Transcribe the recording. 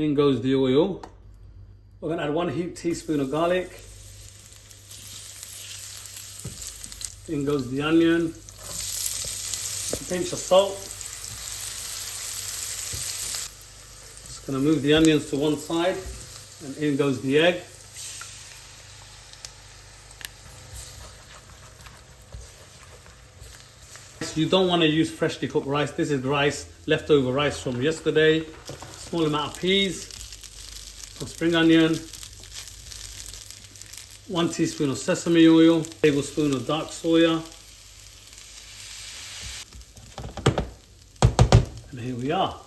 In goes the oil. We're going to add 1 teaspoon of garlic. In goes the onion. A pinch of salt. Just going to move the onions to one side. And in goes the egg. You don't want to use freshly cooked rice. This is rice, leftover rice from yesterday. Small amount of peas, some spring onion, 1 teaspoon of sesame oil, tablespoon of dark soya. And here we are.